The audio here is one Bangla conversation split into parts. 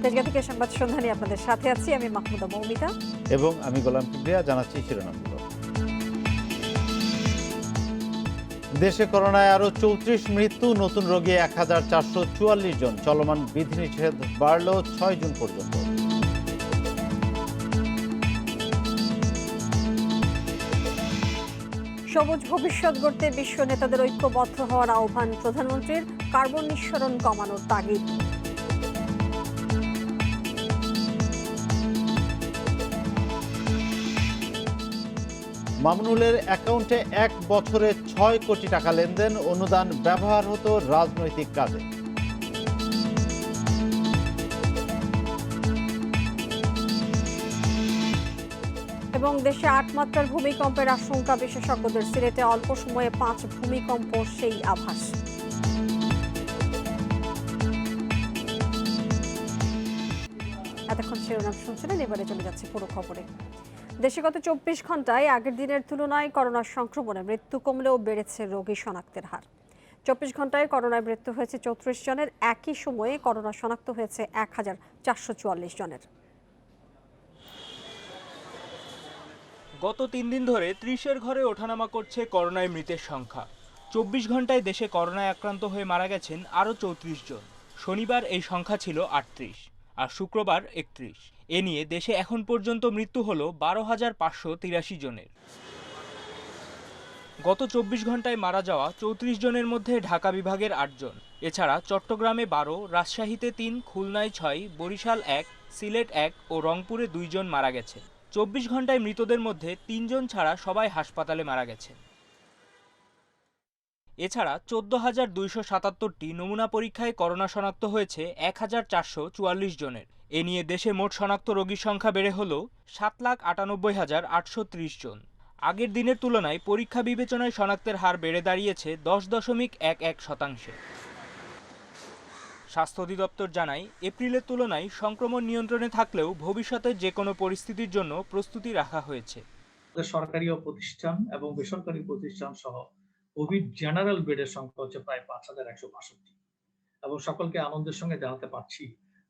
তেজগাঁ থেকে সংবাদ সন্ধানী আপনাদের সাথে আছি আমি মাহমুদা মৌমিতা এবং আমি গোলাম কিবরিয়া। জানাচ্ছি শিরোনামগুলো। দেশে করোনায় আরো ৩৪ মৃত্যু, নতুন রোগী ১,৪৪৪ জন। চলমান বিধিনিষেধ বাড়ল ৬ জুন পর্যন্ত। সবুজ ভবিষ্যৎ গড়তে বিশ্ব নেতাদের ঐক্যবদ্ধ হওয়ার আহ্বান প্রধানমন্ত্রীর। কার্বন নিঃসরণ কমানোর তাগিদ। মামুনুলের অ্যাকাউন্টে ১ বছরে ৬ কোটি টাকা লেনদেন, অনুদান ব্যবহার হতো রাজনৈতিক কাজে। এবং দেশে ৮ মাত্রার ভূমিকম্পের আশঙ্কা বিশেষজ্ঞদের। সিলেটে অল্প সময়ে ৫ ভূমিকম্প, সেই আভাস। এতক্ষণ শিরোনাম শুনছিলেন, এবারে চলে যাচ্ছে পুরো খবরে। দেশে গত ২৪ ঘন্টায় আগের দিনের তুলনায় করোনা সংক্রমণে মৃত্যু কমলেও বেড়েছে রোগী শনাক্তের হার। ২৪ ঘন্টায় করোনায় মৃত্যু হয়েছে ৩৪ জনের। একই সময়ে করোনা শনাক্ত হয়েছে ১,৪৪৪ জনের। গত ৩ দিন ধরে ৩০-এর ঘরে ওঠানামা করছে করোনায় মৃতের সংখ্যা। ২৪ ঘন্টায় দেশে করোনায় আক্রান্ত হয়ে মারা গেছেন আরও ৩৪ জন। শনিবার এই সংখ্যা ছিল ৩৮ আর শুক্রবার ৩১। এ নিয়ে দেশে এখন পর্যন্ত মৃত্যু হল ১২,৫৮৩ জনের। গত ২৪ ঘন্টায় মারা যাওয়া ৩৪ জনের মধ্যে ঢাকা বিভাগের ৮ জন। এছাড়া চট্টগ্রামে ১২, রাজশাহীতে ৩, খুলনায় ৬, বরিশাল ১, সিলেট ১ ও রংপুরে ২ জন মারা গেছে। ২৪ ঘন্টায় মৃতদের মধ্যে ৩ জন ছাড়া সবাই হাসপাতালে মারা গেছে। এছাড়া ১৪,২৭৭টি নমুনা পরীক্ষায় করোনা শনাক্ত হয়েছে ১,৪৪৪ জনের। এ নিয়ে দেশে মোট শনাক্ত রোগীর সংখ্যা বেড়ে হল ৭,৯৮,৮৩০ জন। আগের দিনের তুলনায় পরীক্ষা বিবেচনায় শনাক্তের হার বেড়ে দাঁড়িয়েছে ১০.১১%। স্বাস্থ্য অধিদপ্তর জানায়, এপ্রিলের তুলনায় সংক্রমণ নিয়ন্ত্রণে থাকলেও ভবিষ্যতে যে কোনো পরিস্থিতির জন্য প্রস্তুতি রাখা হয়েছে। সরকারি প্রতিষ্ঠান এবং বেসরকারি প্রতিষ্ঠান সহ কোভিড জেনারেল বেডের সংখ্যা হচ্ছে প্রায় ৫,১৬২ এবং সকলকে আনন্দের সঙ্গে জানাতে পারছি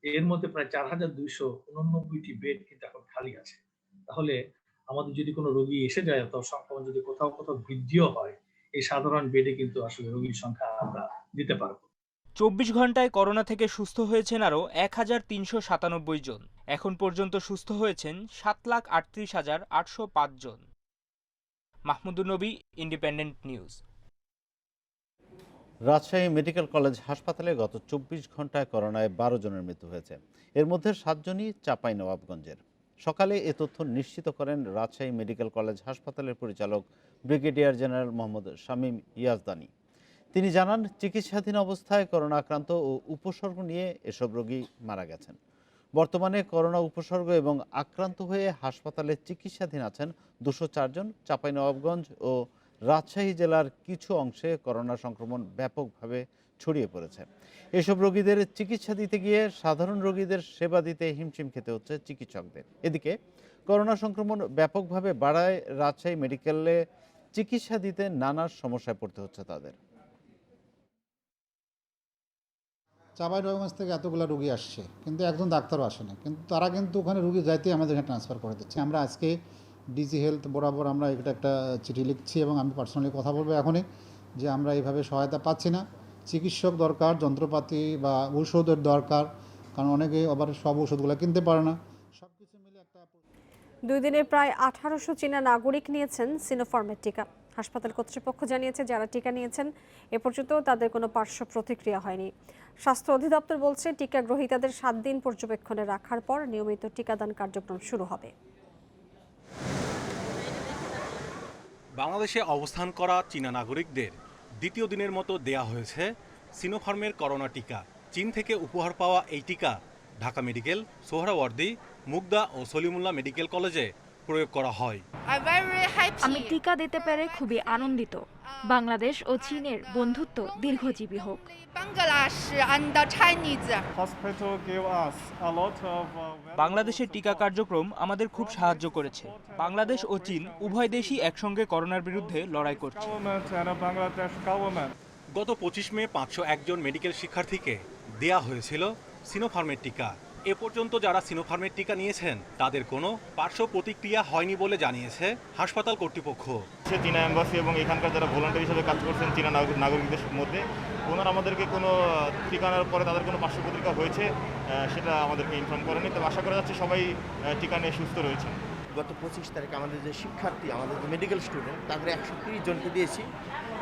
এর মধ্যে প্রায় ৪,২৮৯টি বেড কিন্তু এখন খালি আছে। তাহলে আমাদের যদি কোনো রোগী এসে যায় অথবা সংক্রমণ যদি কোথাও কোথাও বৃদ্ধিও হয়, এই সাধারণ বেডে কিন্তু আসলে রোগীর সংখ্যা আমরা দিতে পারবো। ২৪ ঘন্টায় করোনা থেকে সুস্থ হয়েছেন আরও ১,৩৯৭ জন। এখন পর্যন্ত সুস্থ হয়েছেন ৭,৩৮,৮০৫ জন। মাহমুদুর নবী, independent news. Rajshahi medical college হাসপাতালে গত ২৪ ঘন্টায় করোনায় ১২ জনের মৃত্যু হয়েছে। এর মধ্যে ৭ জনই চাঁপাইনবাবগঞ্জের। সকালে এ তথ্য নিশ্চিত করেন রাজশাহী মেডিকেল কলেজ হাসপাতালের পরিচালক ব্রিগেডিয়ার জেনারেল মোহাম্মদ শামীম ইয়াজদানি। তিনি জানান, চিকিৎসাধীন অবস্থায় করোনা আক্রান্ত ও উপসর্গ নিয়ে এসব রোগী মারা গেছেন। বর্তমানে করোনা উপসর্গ এবং আক্রান্ত হয়ে হাসপাতালে চিকিৎসাধীন আছেন ২০৪ জন। চাঁপাইনবাবগঞ্জ ও রাজশাহী জেলার কিছু অংশে করোনা সংক্রমণ ব্যাপকভাবে ছড়িয়ে পড়েছে। এসব রোগীদের চিকিৎসা দিতে গিয়ে সাধারণ রোগীদের সেবা দিতে হিমশিম খেতে হচ্ছে চিকিৎসকদের। এদিকে করোনা সংক্রমণ ব্যাপকভাবে বাড়ায় রাজশাহী মেডিকেলে চিকিৎসা দিতে নানা সমস্যায় পড়তে হচ্ছে তাদের। চাঁপাইনবাবগঞ্জ থেকে এতগুলো রুগী আসছে, কিন্তু একজন ডাক্তারও আসে না, কিন্তু তারা কিন্তু ওখানে রুগী যাইতে আমাদের এখানে ট্রান্সফার করে দিচ্ছে। আমরা আজকে ডিজি হেলথ বরাবর আমরা এটা একটা চিঠি লিখছি এবং আমি পার্সোনালি কথা বলবো এখনই যে আমরা এইভাবে সহায়তা পাচ্ছি না। চিকিৎসক দরকার, যন্ত্রপাতি বা ঔষধের দরকার, কারণ অনেকে আবার সব ওষুধগুলো কিনতে পারে না। সব কিছু মিলে একটা ২ দিনে প্রায় ১৮০০ চীনা নাগরিক নিয়েছেন সিনোফার্মের টিকা। হাসপাতাল কর্তৃপক্ষ জানিয়েছে, যারা টিকা নিয়েছেন এ পর্যন্ত তাদের কোনো পার্শ্ব প্রতিক্রিয়া হয়নি। স্বাস্থ্য অধিদপ্তর বলছে, টিকা গ্রহীতাদের ৭ দিন পর্যবেক্ষণে রাখার পর নিয়মিত টিকাদান কার্যক্রম শুরু হবে। বাংলাদেশে অবস্থান করা চীনা নাগরিকদের দ্বিতীয় দিনের মতো দেয়া হয়েছে সিনোফার্মের করোনা টিকা। চীন থেকে উপহার পাওয়া এই টিকা ঢাকা মেডিকেল, সোহরাওয়ার্দী, মুগদা ও সলিমুল্লাহ মেডিকেল কলেজে প্রয়োগ করা হয়। আমি টিকা দিতে পেরে খুবই আনন্দিত। বাংলাদেশ ও চীনের বন্ধুত্ব দীর্ঘজীবী হোক। বাংলাদেশের টিকা কার্যক্রম আমাদের খুব সাহায্য করেছে। বাংলাদেশ ও চীন উভয় দেশই একসঙ্গে করোনার বিরুদ্ধে লড়াই করছে। গত ২৫ মে ৫০১ জন মেডিকেল শিক্ষার্থীকে দেয়া হয়েছিল সিনোফার্মের টিকা। এ পর্যন্ত যারা সিনোফার্মের টিকা নিয়েছেন তাদের কোনো পার্শ্ব প্রতিক্রিয়া হয়নি বলে জানিয়েছে হাসপাতাল কর্তৃপক্ষ। চীনা এম্বাসি এবং এখানকার যারা ভলান্টিয়ার হিসেবে কাজ করছেন চীনা নাগরিকদের মধ্যে, ওনারা আমাদেরকে কোনো টিকা নেওয়ার পরে তাদের কোনো পার্শ্ব প্রতিক্রিয়া হয়েছে সেটা আমাদেরকে ইনফর্ম করেনি। তবে আশা করা যাচ্ছে সবাই টিকা নিয়ে সুস্থ রয়েছেন। গত 25 তারিখে আমাদের যে শিক্ষার্থী, আমাদের যে মেডিকেল স্টুডেন্ট, তাদের 130 জনকে দিয়েছি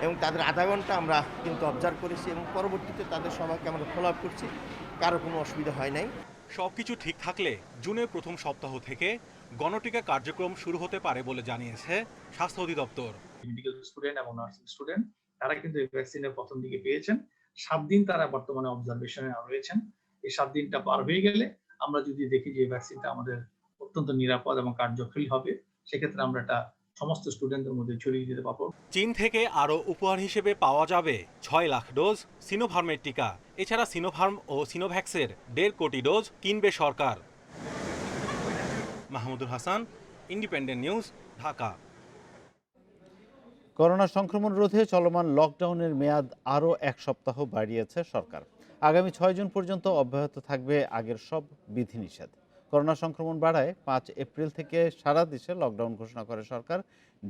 এবং তাদের আধা ঘন্টা আমরা কিন্তু অবজার্ভ করেছি এবং পরবর্তীতে তাদের সবাইকে আমরা ফলো আপ করছি, কারো কোনো অসুবিধা হয় নাই। সবকিছু ঠিক থাকলে জুনের প্রথম সপ্তাহ থেকে গণটিকা কার্যক্রম শুরু হতে পারে বলে জানিয়েছে স্বাস্থ্য অধিদপ্তর। মেডিকেল স্টুডেন্ট এবং নার্সিং স্টুডেন্ট তারা কিন্তু এই ভ্যাকসিনের প্রথম দিকে পেয়েছেন। 7 দিন তারা বর্তমানে অবজারভেশনে রয়েছেন। এই 7 দিনটা পার হয়ে গেলে আমরা যদি দেখি যে এই ভ্যাকসিনটা আমাদের অত্যন্ত নিরাপদ এবং কার্যকরী হবে, সেক্ষেত্রে আমরা এটা সমস্ত স্টুডেন্টদের মধ্যে ছড়িয়ে দিতে পারবো। চীন থেকে আরও উপহার হিসেবে পাওয়া যাবে 6 লাখ ডোজ সিনোফার্মের টিকা। এছাড়া সিনোফার্ম ও সিনোভ্যাক্সের 1.5 কোটি ডোজ কিনবে সরকার। Mahmudul Hasan, independent news, Dhaka. Corona সংক্রমণ রোধে চলমান লকডাউনের মেয়াদ আরও 1 সপ্তাহ বাড়িয়েছে সরকার। আগামী 6 জুন পর্যন্ত অব্যাহত থাকবে আগের সব বিধিনিষেধ। করোনা সংক্রমণ বাড়ায় 5 এপ্রিল থেকে সারা দেশে লকডাউন ঘোষণা করে সরকার।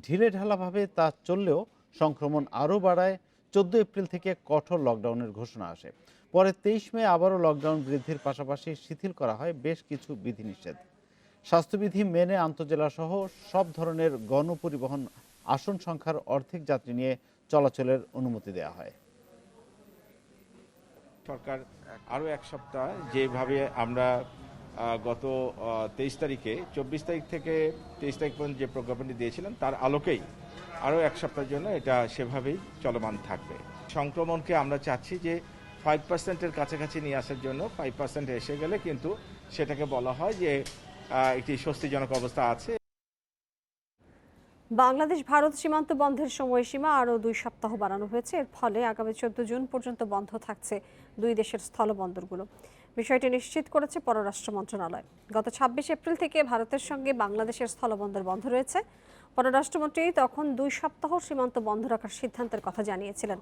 ঢিলেঢালাভাবে তা চললেও সংক্রমণ আরও বাড়ায় 14 এপ্রিল থেকে কঠোর লকডাউনের ঘোষণা আসে। পরে 23 মে আবারও লকডাউন বৃদ্ধির পাশাপাশি শিথিল করা হয় বেশ কিছু বিধিনিষেধ। স্বাস্থ্যবিধি মেনে আন্তজেলাসহ সব ধরনের গণপরিবহন আসন সংখ্যার অর্ধেক যাত্রী নিয়ে চলাচলের অনুমতি দেওয়া হয়। সরকার আরও 1 সপ্তাহ, যেভাবে আমরা গত 23 তারিখে 24 তারিখ থেকে 23 তারিখ পর্যন্ত যে প্রজ্ঞাপনটি দিয়েছিলাম, তার আলোকেই আরও 1 সপ্তাহের জন্য এটা সেভাবেই চলমান থাকবে। সংক্রমণকে আমরা চাচ্ছি যে 5%-এর কাছাকাছি নিয়ে আসার জন্য। 5% এসে গেলে কিন্তু সেটাকে বলা হয় যে একটি স্বস্তিজনক অবস্থা আছে। বাংলাদেশ ভারত সীমান্ত বন্ধের সময়সীমা আরও 2 সপ্তাহ বাড়ানো হয়েছে। এর ফলে আগামী 14 জুন পর্যন্ত বন্ধ থাকছে দুই দেশের স্থলবন্দরগুলো। বিষয়টি নিশ্চিত করেছে পররাষ্ট্র মন্ত্রণালয়। গত 26 এপ্রিল থেকে ভারতের সঙ্গে বাংলাদেশের স্থলবন্দর বন্ধ রয়েছে। পররাষ্ট্রমন্ত্রী তখন 2 সপ্তাহ সীমান্ত বন্ধ রাখার সিদ্ধান্তের কথা জানিয়েছিলেন।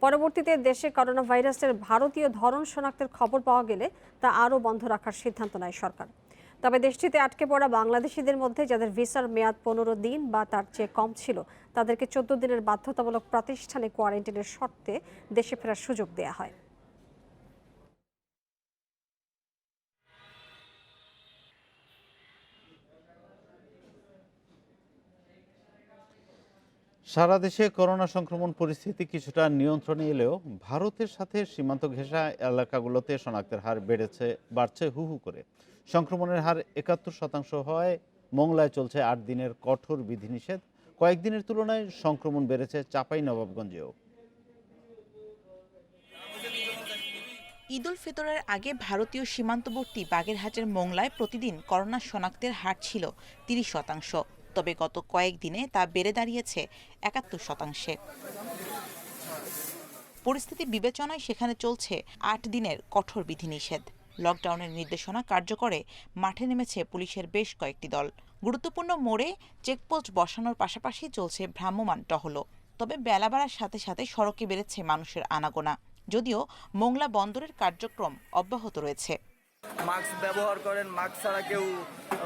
পরবর্তীতে দেশে করোনা ভাইরাসের ভারতীয় ধরন শনাক্তের খবর পাওয়া গেলে তা আরও বন্ধ রাখার সিদ্ধান্ত নেয় সরকার। তবে দেশটিতে আটকে পড়া বাংলাদেশিদের মধ্যে যাদের ভিসার মেয়াদ 15 দিন বা তার চেয়ে কম ছিল, তাদেরকে 14 দিনের বাধ্যতামূলক প্রাতিষ্ঠানিক কোয়ারেন্টাইনের শর্তে দেশে ফেরার সুযোগ দেওয়া হয়। সারা দেশে করোনা সংক্রমণ পরিস্থিতি কিছুটা নিয়ন্ত্রণে এলেও ভারতের সাথে সীমান্ত ঘেঁষা এলাকাগুলোতে শনাক্তের হার বাড়ছে হু হু করে। সংক্রমণের হার 71% হওয়ায় মোংলায় চলছে 8 দিনের কঠোর বিধিনিষেধ। কয়েকদিনের তুলনায় সংক্রমণ বেড়েছে চাঁপাইনবাবগঞ্জেও। ঈদ উল ফিতরের আগে ভারতীয় সীমান্তবর্তী বাগেরহাটের মোংলায় প্রতিদিন করোনা শনাক্তের হার ছিল 30%। তবে গত কয়েকদিনে তা বেড়ে দাঁড়িয়েছে 71%। পরিস্থিতি বিবেচনায় সেখানে চলছে 8 দিনের কঠোর বিধিনিষেধ। লকডাউনের নির্দেশনা কার্যকরে মাঠে নেমেছে পুলিশের বেশ কয়েকটি দল। গুরুত্বপূর্ণ মোড়ে চেকপোস্ট বসানোর পাশাপাশি চলছে ভ্রাম্যমাণ টহলও। তবে বেলা বাড়ার সাথে সাথে সড়কে বেড়েছে মানুষের আনাগোনা। যদিও মোংলা বন্দরের কার্যক্রম অব্যাহত রয়েছে। মাস্ক ব্যবহার করেন, মাস্ক ছাড়া কেউ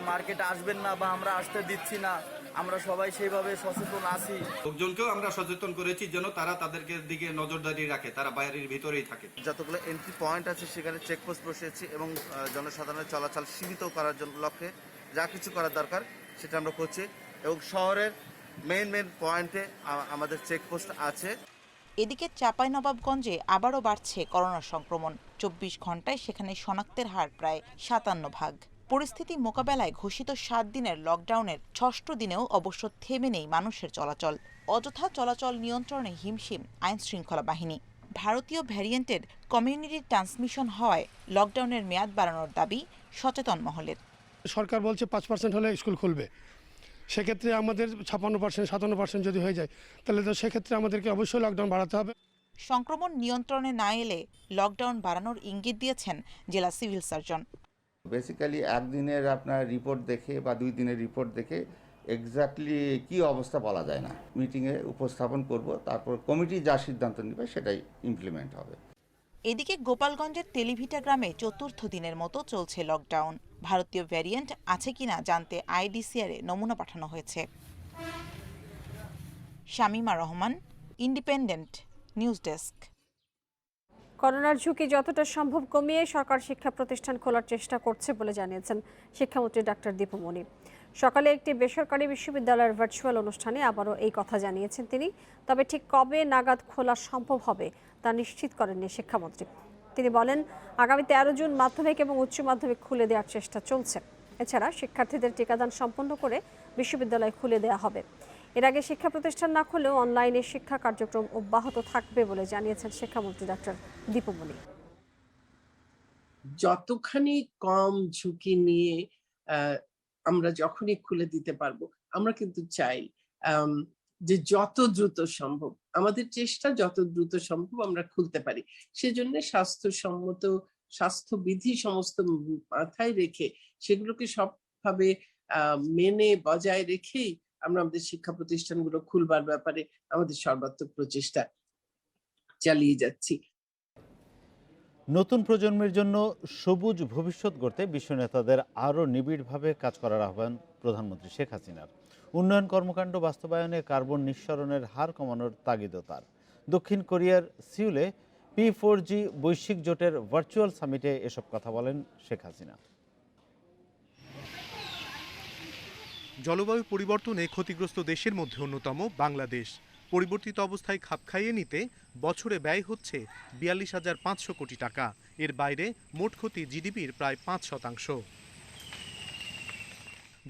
মার্কেটে আসবেন না বা আমরা আসতে দিচ্ছি না। আমরা সবাই সেইভাবে সচেতন আছি। লোকজনকেও আমরা সচেতন করেছি যেন তারা তাদেরকে দিকে নজরদারি রাখে, তারা বাইরের ভিতরেই থাকে। যতগুলো এন্ট্রি পয়েন্ট আছে সেখানে চেকপোস্ট বসিয়েছি এবং জনসাধারণের চলাচল সীমিত করার জন্য লক্ষ্যে যা কিছু করার দরকার সেটা আমরা করছি এবং শহরের মেইন পয়েন্টে আমাদের চেকপোস্ট আছে। এদিকে চাঁপাইনবাবগঞ্জে আবারও বাড়ছে করোনা সংক্রমণ। 24 ঘন্টায় সেখানে শনাক্তের হার প্রায় 57%। পরিস্থিতি মোকাবেলায় ঘোষিত 7 দিনের লকডাউনের 6ষ্ঠ দিনেও অবশ্য থেমে নেই মানুষের চলাচল। অযথা চলাচল নিয়ন্ত্রণে হিমশিম আইন শৃঙ্খলা বাহিনী। ভারতীয় ভ্যারিয়েন্টের কমিউনিটি ট্রান্সমিশন হওয়ায় লকডাউনের মেয়াদ বাড়ানোর দাবি সচেতন মহলের। সরকার বলছে 5% হলে স্কুল খুলবে, সেক্ষেত্রে আমাদের 56%, 57% যদি হয়ে যায় তাহলে তো সেক্ষেত্রে আমাদেরকে অবশ্যই লকডাউন বাড়াতে হবে। সংক্রমণ নিয়ন্ত্রণে না এলে লকডাউন বাড়ানোর ইঙ্গিত দিয়েছেন জেলা সিভিল সার্জন। বেসিক্যালি একদিনের আপনার রিপোর্ট দেখে বা 2 দিনের রিপোর্ট দেখে এক্স্যাক্টলি কি অবস্থা বলা যায় না। মিটিংয়ে উপস্থাপন করব, তারপর কমিটি যা সিদ্ধান্ত নেবে সেটাই ইমপ্লিমেন্ট হবে। এদিকে গোপালগঞ্জের তেলিভিটা গ্রামে চতুর্থ দিনের মতো চলছে লকডাউন। ভারতীয় ভ্যারিয়েন্ট আছে কিনা জানতে আইডিসিআরে নমুনা পাঠানো হয়েছে। Shamima Rahman, independent news desk. করোনার ঝুঁকি যতটা সম্ভব কমিয়ে সরকার শিক্ষা প্রতিষ্ঠান খোলার চেষ্টা করছে বলে জানিয়েছেন শিক্ষামন্ত্রী ডাক্তার দীপুমণি। সকালে একটি বেসরকারি বিশ্ববিদ্যালয়ের ভার্চুয়াল অনুষ্ঠানে আবারও এই কথা জানিয়েছেন তিনি। তবে ঠিক কবে নাগাদ খোলা সম্ভব হবে তা নিশ্চিত করেননি শিক্ষামন্ত্রী। তিনি বলেন, আগামী 13 জুন মাধ্যমিক এবং উচ্চ মাধ্যমিক খুলে দেওয়ার চেষ্টা চলছে। এছাড়া শিক্ষার্থীদের টিকাদান সম্পন্ন করে বিশ্ববিদ্যালয় খুলে দেওয়া হবে। এর আগে শিক্ষা প্রতিষ্ঠান না খুলেও অনলাইনে শিক্ষা কার্যক্রম অব্যাহত থাকবে বলে জানিয়েছেন শিক্ষামন্ত্রী ডাক্তার দীপুমণি। যতখানি কম ঝুঁকি নিয়ে আমরা যখনই খুলে দিতে পারবো, আমরা কিন্তু চাই যে যত দ্রুত সম্ভব, আমাদের চেষ্টা যত দ্রুত সম্ভব আমরা খুলতে পারি। সেজন্য স্বাস্থ্যসম্মত স্বাস্থ্যবিধি সমস্ত মাথায় রেখে সেগুলোকে সবভাবে মেনে বজায় রেখেই আমরা আমাদের শিক্ষা প্রতিষ্ঠানগুলো খুলবার ব্যাপারে আমাদের সর্বাত্মক প্রচেষ্টা চালিয়ে যাচ্ছি। নতুন প্রজন্মের জন্য সবুজ ভবিষ্যৎ গড়তে বিশ্ব নেতাদের আরও নিবিড়ভাবে কাজ করার আহ্বান প্রধানমন্ত্রী শেখ হাসিনার। উন্নয়ন কর্মকাণ্ড বাস্তবায়নে কার্বন নিঃসরণের হার কমানোর তাগিদও তার। দক্ষিণ কোরিয়ার সিউলে P4G বৈশ্বিক জোটের ভার্চুয়াল সামিটে এসব কথা বলেন শেখ হাসিনা। জলবায়ু পরিবর্তনে ক্ষতিগ্রস্ত দেশের মধ্যে অন্যতম বাংলাদেশ। পরিবর্তিত অবস্থায় খাপ খাইয়ে নিতে বছরে ব্যয় হচ্ছে 42,500 কোটি টাকা। এর বাইরে মোট ক্ষতি জিডিপির প্রায় 5%।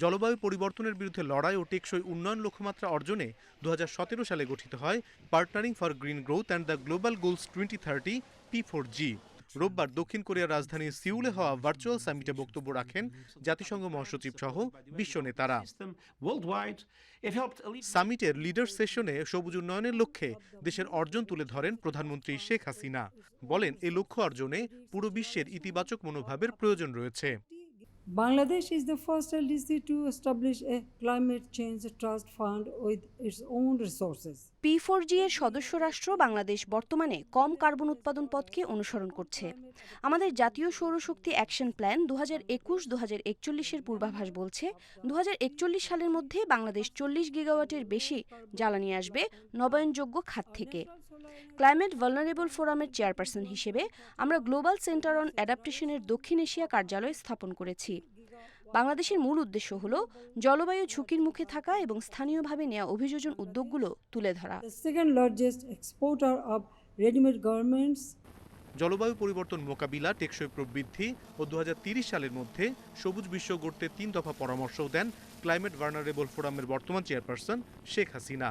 জলবায়ু পরিবর্তনের বিরুদ্ধে লড়াই ও টেকসই উন্নয়ন লক্ষ্যমাত্রা অর্জনে 2017 সালে গঠিত হয় partnering for green growth and the global goals 2030 P4G। রোববার দক্ষিণ কোরিয়ার রাজধানী সিউলে হওয়া ভার্চুয়াল সামিটে বক্তব্য রাখেন জাতিসংঘ মহাসচিব সহ বিশ্ব নেতারা। সামিটের লিডার সেশনে সবুজ উন্নয়নের লক্ষ্যে দেশের অর্জন তুলে ধরেন প্রধানমন্ত্রী শেখ হাসিনা। বলেন, এ লক্ষ্য অর্জনে পুরো বিশ্বের ইতিবাচক মনোভাবের প্রয়োজন রয়েছে। Bangladesh is the first LDC to establish a climate change trust fund with its own resources. P4G এর সদস্য রাষ্ট্র বাংলাদেশ বর্তমানে কম কার্বন উৎপাদন পথকে অনুসরণ করছে। আমাদের জাতীয় সৌরশক্তি অ্যাকশন প্ল্যান 2021-2041 এর পূর্বাভাস বলছে 2041 সালের মধ্যে বাংলাদেশ 40 গিগাওয়াটের বেশি জ্বালানি আসবে নবায়নযোগ্য খাত থেকে। ক্লাইমেট ভালনারেবল ফোরামের চেয়ারপারসন হিসেবে আমরা গ্লোবাল সেন্টার অন অ্যাডাপ্টেশনের দক্ষিণ এশিয়া কার্যালয় স্থাপন করেছি। বাংলাদেশের মূল উদ্দেশ্য হল জলবায়ু ঝুঁকির মুখে থাকা এবং স্থানীয়ভাবে নেওয়া অভিযোজন উদ্যোগগুলো তুলে ধরা। জলবায়ু পরিবর্তন মোকাবিলা, টেকসই প্রবৃদ্ধি ও 2030 সালের মধ্যে সবুজ বিশ্ব গড়তে 3 দফা পরামর্শও দেন ক্লাইমেট ভালনারেবল ফোরামের বর্তমান chairperson Sheikh Hasina.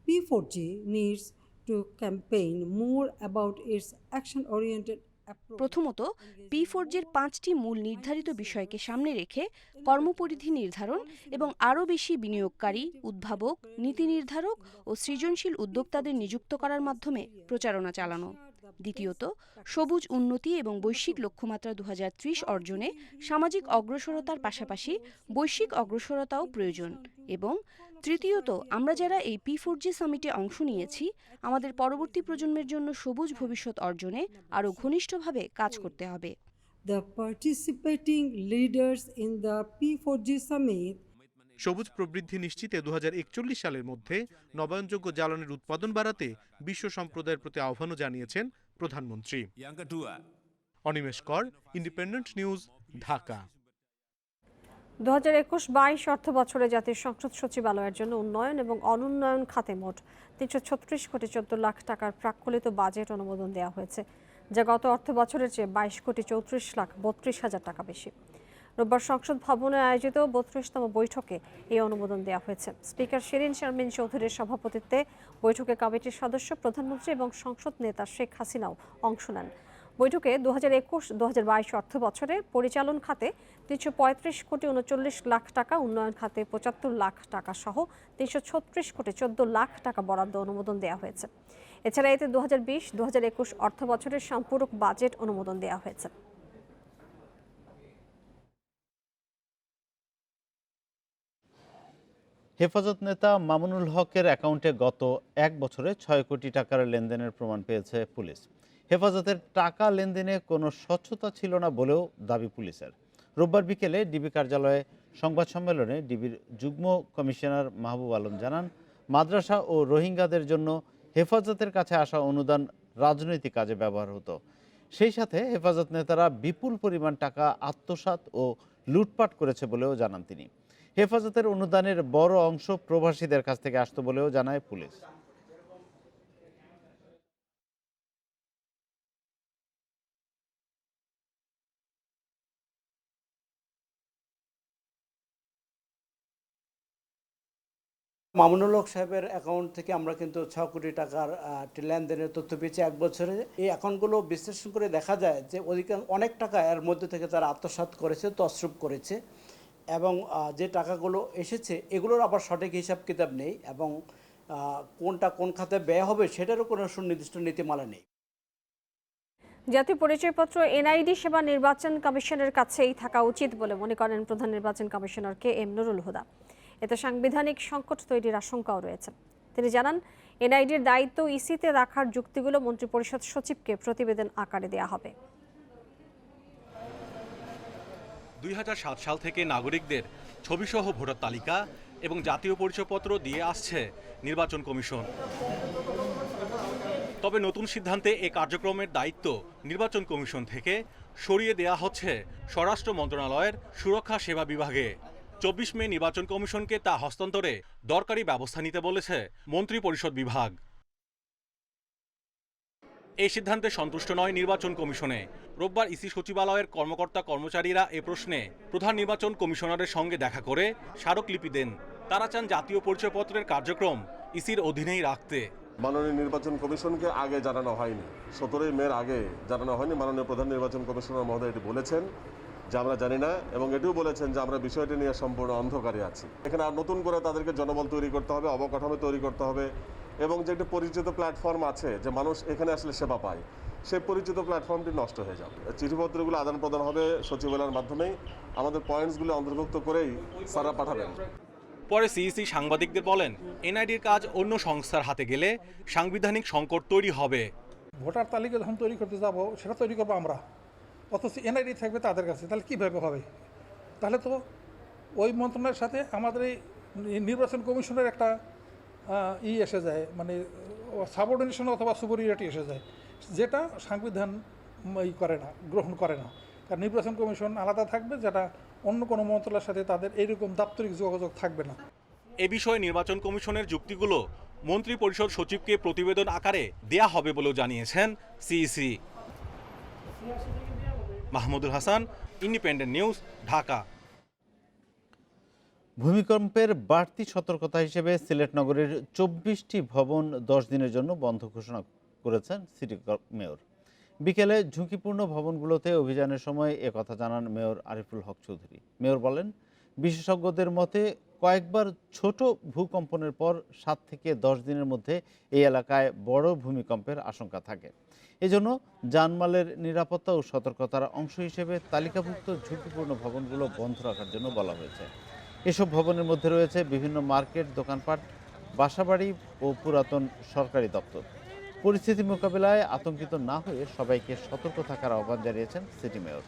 P4G needs to campaign more about its action-oriented approach. প্রথমত, P4G-র 5টি মূল নির্ধারিত বিষয়কে সামনে রেখে কর্মপরিধি নির্ধারণ এবং আরও বেশি বিনিয়োগকারী, উদ্ভাবক, নীতি নির্ধারক ও সৃজনশীল উদ্যোক্তাদের নিযুক্ত করার মাধ্যমে প্রচারণা চালানো। দ্বিতীয়ত, সবুজ উন্নতি এবং বৈশ্বিক লক্ষ্যমাত্রা 2030 অর্জনে সামাজিক অগ্রসরতার পাশাপাশি বৈশ্বিক অগ্রসরতাও প্রয়োজন। এবং তৃতীয়ত, আমরা যারা এই P4G সামিটে অংশ নিয়েছি, আমাদের পরবর্তী প্রজন্মের জন্য সবুজ ভবিষ্যৎ অর্জনে আরও ঘনিষ্ঠভাবে কাজ করতে হবে। The participating leaders in the P4G summit সবুজ প্রবৃদ্ধি নিশ্চিতে 2041 সালের মধ্যে নবায়নযোগ্য জ্বালানির উৎপাদন বাড়াতে বিশ্ব সম্প্রদায়ের প্রতি আহ্বানও জানিয়েছেন প্রধানমন্ত্রী। অনিমেষ কর, ইন্ডিপেন্ডেন্ট নিউজ, ঢাকা। 2021-22 অর্থ বছরে জাতীয় সংসদ সচিবালয়ের জন্য উন্নয়ন এবং অনুন্নয়ন খাতে মোট 336 কোটি 14 লাখ টাকার প্রাক্কলিত বাজেট অনুমোদন দেওয়া হয়েছে, যা গত অর্থ বছরের চেয়ে 22 কোটি 34 লাখ 32 হাজার টাকা বেশি। রোববার সংসদ ভবনে আয়োজিত 32তম বৈঠকে এই অনুমোদন দেওয়া হয়েছে। স্পিকার শিরিন শারমিন চৌধুরীর সভাপতিত্বে বৈঠকে কমিটির সদস্য, প্রধানমন্ত্রী এবং সংসদ নেতা শেখ হাসিনাও অংশ নেন। বৈঠকে 2021-22 অর্থ বছরে পরিচালন খাতে 335 কোটি 39 লাখ টাকা, উন্নয়ন খাতে 75 লাখ টাকা সহ 336 কোটি 14 লাখ টাকা বরাদ্দ অনুমোদন দেওয়া হয়েছে। এছাড়া এতে 2020-2021 অর্থ বছরের সম্পূরক বাজেট অনুমোদন দেওয়া হয়েছে। হেফাজত নেতা মামুনুল হকের অ্যাকাউন্টে গত 1 বছরে 6 কোটি টাকার লেনদেনের প্রমাণ পেয়েছে পুলিশ। হেফাজতের টাকা লেনদেনে কোনো স্বচ্ছতা ছিল না বলেও দাবি পুলিশের। রোববার বিকেলে ডিবি কার্যালয়ে সংবাদ সম্মেলনে ডিবির যুগ্ম কমিশনার মাহবুব আলম জানান, মাদ্রাসা ও রোহিঙ্গাদের জন্য হেফাজতের কাছে আসা অনুদান রাজনৈতিক কাজে ব্যবহার হতো। সেই সাথে হেফাজত নেতারা বিপুল পরিমাণ টাকা আত্মসাৎ ও লুটপাট করেছে বলেও জানান তিনি। হেফাজতের অনুদানের বড় অংশ প্রবাসীদের কাছ থেকে আসতো বলেও জানায় পুলিশ। মামুনুল হক সাহেবের অ্যাকাউন্ট থেকে আমরা কিন্তু 6 কোটি টাকার লেনদেনের তথ্য পেয়েছি এক বছরে। এই অ্যাকাউন্টগুলো বিশ্লেষণ করে দেখা যায় যে অনেক টাকা এর মধ্যে থেকে তারা আত্মসাৎ করেছে, তছরূপ করেছে, এবং যে টাকাগুলো এসেছে এগুলোর আবার সঠিক হিসাব কিতাব নেই, এবং কোনটা কোন খাতে ব্যয় হবে সেটারও কোনো সুনির্দিষ্ট নীতিমালা নেই। জাতীয় পরিচয়পত্র এনআইডি সেবা নির্বাচন কমিশনের কাছেই থাকা উচিত বলে মনে করেন প্রধান নির্বাচন কমিশনার KM নুরুল হুদা। এতে সাংবিধানিক সংকট তৈরির আশঙ্কাও রয়েছে। তিনি জানান, এনআইডির দায়িত্ব ইসিতে রাখার যুক্তিগুলো মন্ত্রিপরিষদ সচিবকে প্রতিবেদন আকারে দেয়া হবে। 2007 সাল থেকে নাগরিকদের ছবিসহ ভোটার তালিকা এবং জাতীয় পরিচয়পত্র দিয়ে আসছে নির্বাচন কমিশন। তবে নতুন সিদ্ধান্তে এই কার্যক্রমের দায়িত্ব নির্বাচন কমিশন থেকে সরিয়ে দেয়া হচ্ছে স্বরাষ্ট্র মন্ত্রণালয়ের সুরক্ষা সেবা বিভাগে। 24 মে নির্বাচন কমিশনকে তা হস্তান্তরে দরকারি ব্যবস্থা নিতে বলেছে মন্ত্রিপরিষদ বিভাগ। এই সিদ্ধান্তে সন্তুষ্ট নয় নির্বাচন কমিশনে। রোববার ইসি সচিবালয়ের কর্মকর্তা কর্মচারীরা এ প্রশ্নে প্রধান নির্বাচন কমিশনারের সঙ্গে দেখা করে স্মারকলিপি দেন। তারা চান জাতীয় পরিচয়পত্রের কার্যক্রম ইসির অধীনেই রাখতে। মাননীয় নির্বাচন কমিশনকে আগে জানানো হয়নি, 17 মের আগে জানানো হয়নি। মাননীয় প্রধান নির্বাচন কমিশনার মহোদয় এটি বলেছেন যে আমরা জানি না, এবং এটিও বলেছেন যে আমরা বিষয়টি নিয়ে সম্পূর্ণ অন্ধকারে আছি। এখানে আর নতুন করে তাদেরকে জনবল তৈরি করতে হবে, অবকাঠামো তৈরি করতে হবে, এবং যে একটি পরিচিত প্ল্যাটফর্ম আছে যে মানুষ এখানে আসলে সেবা পায়, সেই পরিচিত প্ল্যাটফর্মটি নষ্ট হয়ে যাবে। চিঠিপত্রগুলো আদান প্রদান হবে সচিবালয়ের মাধ্যমেই, আমাদের পয়েন্টসগুলো অন্তর্ভুক্ত করেই স্যাররা পাঠাবেন। পরে সিইসি সাংবাদিকদের বলেন, এনআইডির কাজ অন্য সংস্থার হাতে গেলে সাংবিধানিক সংকট তৈরি হবে। ভোটার তালিকা যখন তৈরি করতে যাব সেটা তৈরি করবো আমরা, অথচ এনআইডি থাকবে তাদের কাছে, তাহলে কীভাবে হবে? তাহলে তো ওই মন্ত্রণালয়ের সাথে আমাদের এই নির্বাচন কমিশনের একটা এসে যায়, মানে সাবঅর্ডিনেশন অথবা সুপেরিয়রিটি এসে যায়, যেটা সাংবিধান গ্রহণ করে না। কারণ নির্বাচন কমিশন আলাদা থাকবে, যেটা অন্য কোনো মন্ত্রণালয়ের সাথে তাদের এইরকম দাপ্তরিক যোগাযোগ থাকবে না। এ বিষয়ে নির্বাচন কমিশনের যুক্তিগুলো মন্ত্রিপরিষদ সচিবকে প্রতিবেদন আকারে দেয়া হবে বলেও জানিয়েছেন CEC. Mahmudul Hasan, independent news, Dhaka. ভূমিকম্পের বাড়তি সতর্কতা হিসেবে সিলেট নগরীর 24টি ভবন 10 দিনের জন্য বন্ধ ঘোষণা করেছেন সিটি মেয়র। বিকেলে ঝুঁকিপূর্ণ ভবনগুলোতে অভিযানের সময় একথা জানান মেয়র আরিফুল হক চৌধুরী। মেয়র বলেন, বিশেষজ্ঞদের মতে কয়েকবার ছোট ভূকম্পনের পর 7 থেকে 10 দিনের মধ্যে এই এলাকায় বড় ভূমিকম্পের আশঙ্কা থাকে। এজন্য জানমালের নিরাপত্তা ও সতর্কতার অংশ হিসেবে তালিকাভুক্ত ঝুঁকিপূর্ণ ভবনগুলো বন্ধ রাখার জন্য বলা হয়েছে। এসব ভবনের মধ্যে রয়েছে বিভিন্ন মার্কেট, দোকানপাট, বাসাবাড়ি ও পুরাতন সরকারি দপ্তর। পরিস্থিতি মোকাবিলায় আতঙ্কিত না হয়ে সবাইকে সতর্ক থাকার আহ্বান জানিয়েছেন সিটি মেয়র।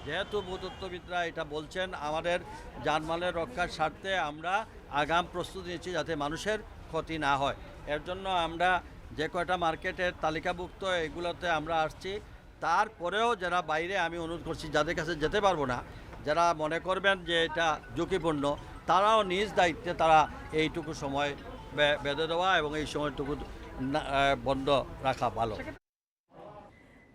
যেহেতু ভূতত্ত্ববিদরা এটা বলছেন, আমাদের জানমালের রক্ষার স্বার্থে আমরা আগাম প্রস্তুতি নিচ্ছি যাতে মানুষের ক্ষতি না হয়। এর জন্য আমরা যে কয়টা মার্কেটের তালিকাভুক্ত এগুলোতে আমরা আসছি। তারপরেও যারা বাইরে, আমি অনুরোধ করছি যাদের কাছে যেতে পারবো না, যারা মনে করবেন যে এটা ঝুঁকিপূর্ণ, তারাও নিজ দায়িত্বে তারা এইটুকু সময় বেঁধে দেওয়া এবং এই সময়টুকু বন্ধ রাখা ভালো।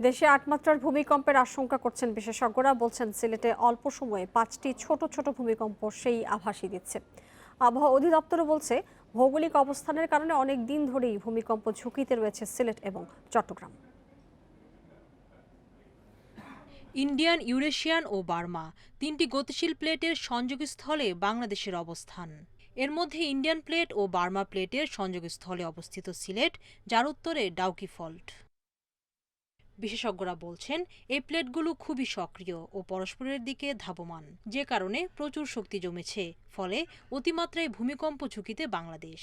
দেশে 8 মাত্রার ভূমিকম্পের আশঙ্কা করছেন বিশেষজ্ঞরা। বলছেন, সিলেটে অল্প সময়ে 5টি ছোট ছোট ভূমিকম্প সেই আভাসই দিচ্ছে। আবহাওয়া অধিদপ্তরও বলছে, ভৌগোলিক অবস্থানের কারণে অনেক দিন ধরেই ভূমিকম্প ঝুঁকিতে রয়েছে সিলেট এবং চট্টগ্রাম। ইন্ডিয়ান, ইউরেশিয়ান ও বার্মা 3টি গতিশীল প্লেটের সংযোগস্থলে বাংলাদেশের অবস্থান। এর মধ্যে ইন্ডিয়ান প্লেট ও বার্মা প্লেটের সংযোগস্থলে অবস্থিত সিলেট, যার উত্তরে ডাউকি ফল্ট। বিশেষজ্ঞরা বলছেন এই প্লেটগুলো খুবই সক্রিয় ও পরস্পরের দিকে ধাবমান, যে কারণে প্রচুর শক্তি জমেছে, ফলে অতিমাত্রায় ভূমিকম্প ঝুঁকিতে বাংলাদেশ।